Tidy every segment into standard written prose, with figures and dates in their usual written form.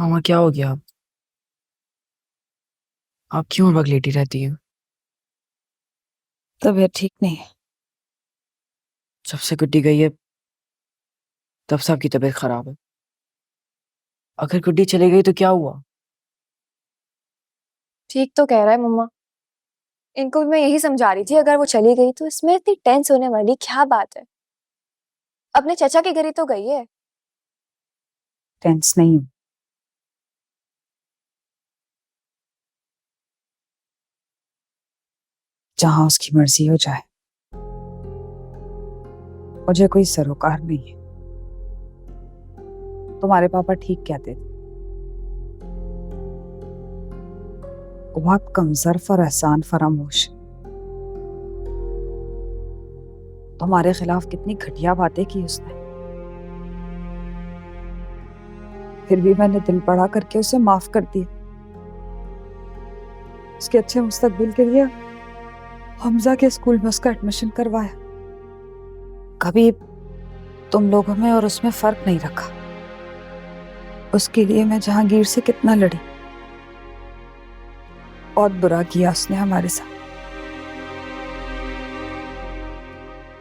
मामा क्या हो गया? आप क्यों बग लेटी रहती है? तबीयत ठीक नहीं है। जब से गुड्डी गई है तब से आपकी तबीयत खराब है। अगर गुड्डी चली गई तो क्या हुआ? ठीक तो कह रहा है मम्मा। इनको भी मैं यही समझा रही थी, अगर वो चली गई तो इसमें इतनी टेंस होने वाली क्या बात है। अपने चाचा के घर ही तो गई है। टेंस नहीं हूँ। जहां उसकी मर्जी हो जाए, मुझे कोई सरोकार नहीं है। तुम्हारे पापा ठीक कहते थे, वो बहुत कमजोर और एहसान फरामोश। तुम्हारे खिलाफ कितनी घटिया बातें की उसने, फिर भी मैंने दिल बड़ा करके उसे माफ कर दिया। उसके अच्छे मुस्तकबिल के लिए हमजा के स्कूल में उसका एडमिशन करवाया। कभी तुम लोगों में और उसमें फर्क नहीं रखा। उसके लिए मैं जहांगीर से कितना लड़ी। बहुत बुरा किया उसने हमारे साथ।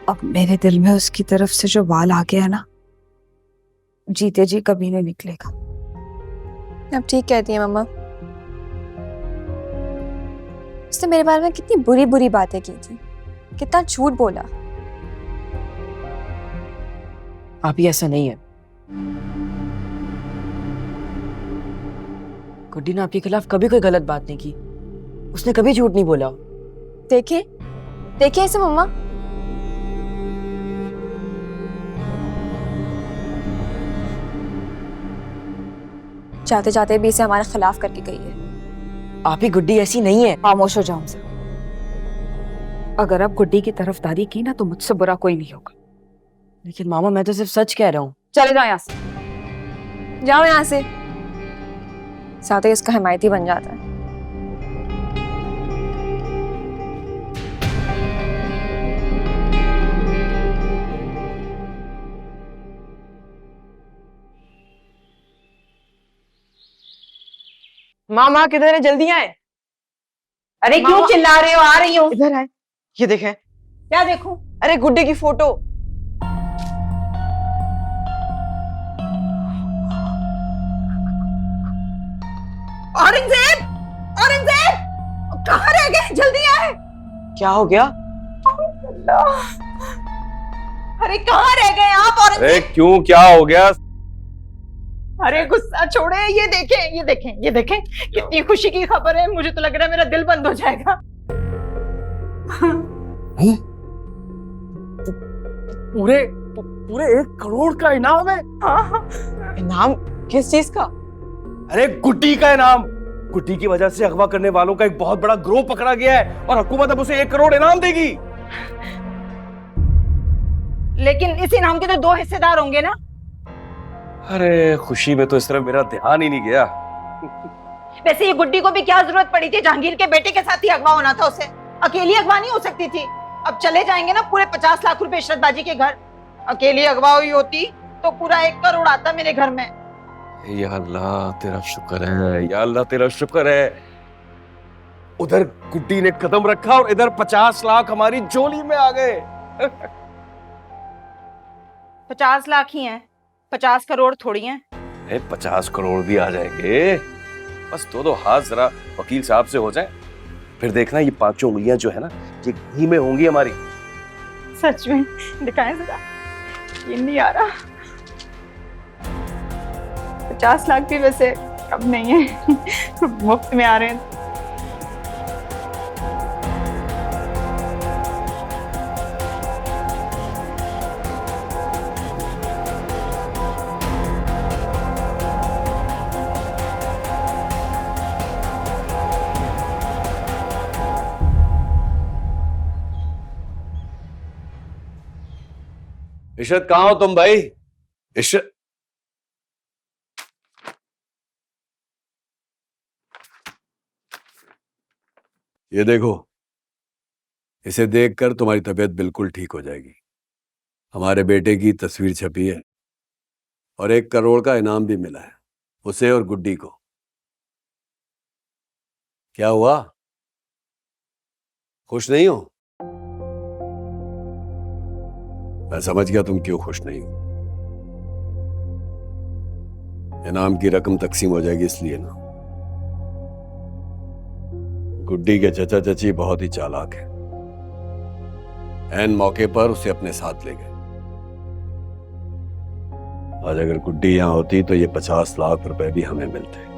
अब मेरे दिल में उसकी तरफ से जो वाल आ गया है ना, जीते जी कभी नहीं निकलेगा। अब ठीक कहती है मम्मा। उसने मेरे बारे में कितनी बुरी बुरी बातें की थी, कितना झूठ बोला। आप ही ऐसा नहीं है। गुड्डी ने आपके खिलाफ कभी कोई गलत बात नहीं की। उसने कभी झूठ नहीं बोला। देखे देखे इसे मम्मा। जाते जाते भी इसे हमारे खिलाफ करके गई है। आप ही गुड्डी ऐसी नहीं है। खामोश हो जाओ हमसे। अगर अब गुड्डी की तरफदारी की ना तो मुझसे बुरा कोई नहीं होगा। लेकिन मामा मैं तो सिर्फ सच कह रहा हूँ। चले जाओ यहाँ से, जाओ यहाँ से। साथ ही इसका हिमायती बन जाता है। मामा किधर है? जल्दी आए। अरे क्यों चिल्ला रहे हो? आ रही हूँ। इधर आए। ये देखें। क्या देखूं? अरे गुड्डी की फोटो। औरंगजेब, औरंगजेब, कहाँ रह गए? जल्दी आए। क्या हो गया? अरे कहाँ रह गए आप औरंगजेब? अरे क्यों, क्या हो गया? अरे गुस्सा छोड़े। ये देखें, ये देखें, ये देखें, कितनी खुशी की खबर है। मुझे तो लग रहा है मेरा दिल बंद हो जाएगा। पूरे पूरे 1 करोड़ का इनाम है। हाँ। इनाम? किस चीज का? अरे गुड्डी का इनाम। गुड्डी की वजह से अगवा करने वालों का एक बहुत बड़ा ग्रोह पकड़ा गया है और हुकूमत अब उसे 1 करोड़ इनाम देगी। लेकिन इस इनाम के तो 2 हिस्सेदार होंगे ना? अरे खुशी में तो इस तरफ मेरा ध्यान ही नहीं गया। वैसे ये गुड्डी को भी क्या जरूरत पड़ी थी? जहांगीर के बेटे के साथ ही अगवा होना था उसे। अकेली अगवा नहीं हो सकती थी। अब चले जाएंगे ना पूरे 50 लाख रुपए इशरत बाजी के घर। अकेली अगवा हुई होती तो पूरा 1 करोड़ आता मेरे घर में। या अल्लाह तेरा शुक्र है, या अल्लाह तेरा शुक्र है। उधर गुड्डी ने कदम रखा और इधर 50 लाख हमारी झोली में आ गए। 50 लाख ही हैं, 50 करोड़ थोड़ी हैं। 50 करोड़ भी आ जाएंगे। बस दो हाथ जरा वकील साहब से हो जाए, फिर देखना ये 5 उंगलियां जो है ना, ये घी में होंगी हमारी। सच में दिखाएं जरा। ये नहीं आ रहा। 50 लाख भी वैसे अब नहीं है। मुफ्त में आ रहे हैं। इशरत कहाँ हो तुम भाई? इशरत, ये देखो, इसे देखकर तुम्हारी तबीयत बिल्कुल ठीक हो जाएगी। हमारे बेटे की तस्वीर छपी है और 1 करोड़ का इनाम भी मिला है। उसे और गुड्डी को। क्या हुआ? खुश नहीं हो? मैं समझ गया तुम क्यों खुश नहीं हो। इनाम की रकम तकसीम हो जाएगी इसलिए ना। गुड्डी के चचा चची बहुत ही चालाक है। ऐन मौके पर उसे अपने साथ ले गए। आज अगर गुड्डी यहां होती तो ये 50 लाख रुपए भी हमें मिलते।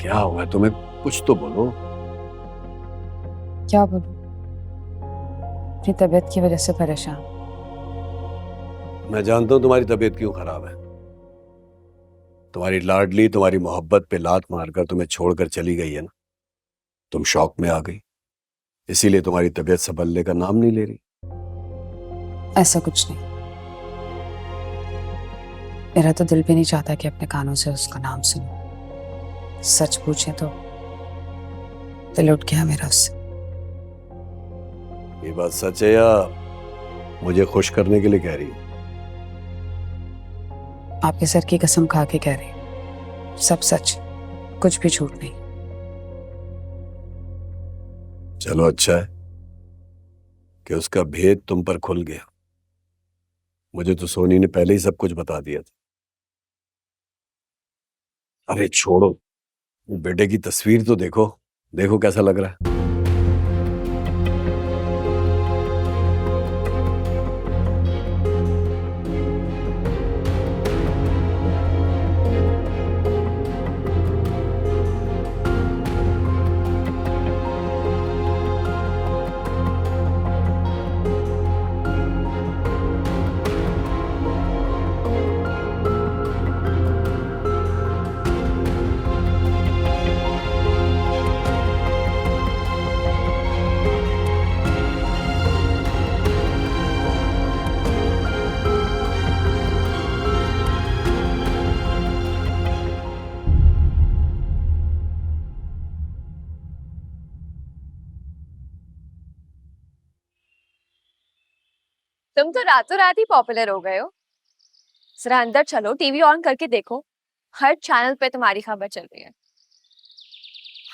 क्या हुआ तुम्हें? कुछ तो बोलो। क्या बोलूं? अपनी तबीयत की वजह से परेशान। मैं जानता हूं तुम्हारी तबीयत क्यों खराब है। तुम्हारी लाडली तुम्हारी मोहब्बत पे लात मारकर तुम्हें छोड़कर चली गई है ना। तुम शौक में आ गई, इसीलिए तुम्हारी तबीयत संभलने का नाम नहीं ले रही। ऐसा कुछ नहीं। मेरा तो दिल भी नहीं चाहता कि अपने कानों से उसका नाम सुनूं। सच पूछे तो दिल उठ गया मेरा उससे। ये बात सच है या मुझे खुश करने के लिए कह रही हो? आपके सर की कसम खा के कह रही हूं, सब सच, कुछ भी झूठ नहीं। चलो अच्छा है कि उसका भेद तुम पर खुल गया। मुझे तो सोनी ने पहले ही सब कुछ बता दिया था। अरे छोड़ो, बेटे की तस्वीर तो देखो, देखो कैसा लग रहा है। तुम तो रातों रात ही पॉपुलर हो गए हो। जरा अंदर चलो, टीवी ऑन करके देखो, हर चैनल पे तुम्हारी खबर चल रही है।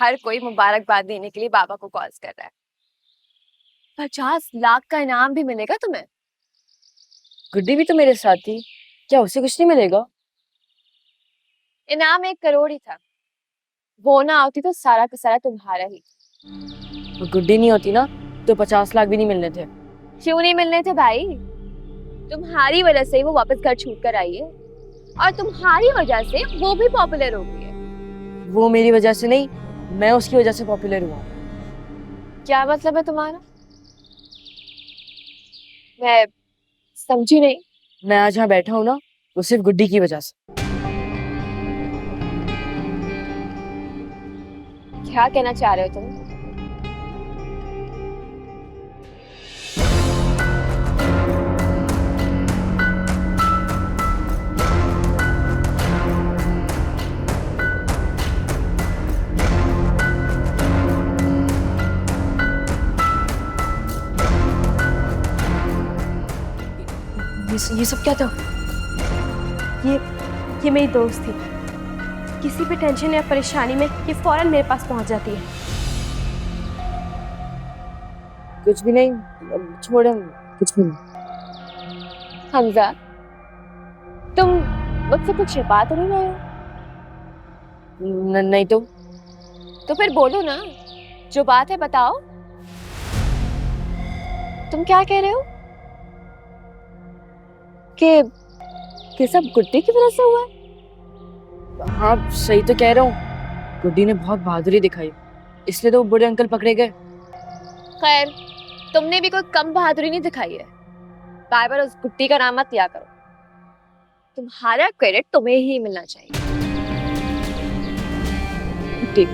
हर कोई मुबारकबाद देने के लिए बाबा को कॉल कर रहा है। 50 लाख का इनाम भी मिलेगा तुम्हें। गुड्डी भी तो मेरे साथ थी, क्या उसे कुछ नहीं मिलेगा? इनाम 1 करोड़ ही था। वो ना होती तो सारा का सारा तुम्हारा ही। तो गुड्डी नहीं होती ना तो 50 लाख भी नहीं मिलने थे। क्यों नहीं मिलने थे भाई? तुम्हारी वजह से ही वो वापस घर छूट कर आई है और तुम्हारी वजह से वो भी पॉपुलर हो गई है। वो मेरी वजह से नहीं, मैं उसकी वजह से पॉपुलर हुआ। क्या मतलब है तुम्हारा? मैं समझी नहीं। मैं आज यहाँ बैठा हूँ ना वो सिर्फ गुड्डी की वजह से। क्या कहना चाह रहे हो तुम? ये सब क्या था? ये मेरी दोस्त थी। किसी भी टेंशन या परेशानी में ये फौरन मेरे पास पहुंच जाती है। कुछ भी नहीं, अब छोड़, कुछ भी नहीं। हमजा, तुम मुझसे कुछ छिपा तो नहीं रहे हो? नहीं तो फिर बोलो ना, जो बात है बताओ। तुम क्या कह रहे हो? कि सब गुड्डी की वजह से हुआ है? हाँ सही तो कह रहा हूँ। गुड्डी ने बहुत बहादुरी दिखाई, इसलिए तो वो बूढ़े अंकल पकड़े गए। खैर, तुमने भी कोई कम बहादुरी नहीं दिखाई है। बार बार उस गुड्डी का नाम मत लिया करो। तुम्हारा क्रेडिट तुम्हें ही मिलना चाहिए। गुड्डी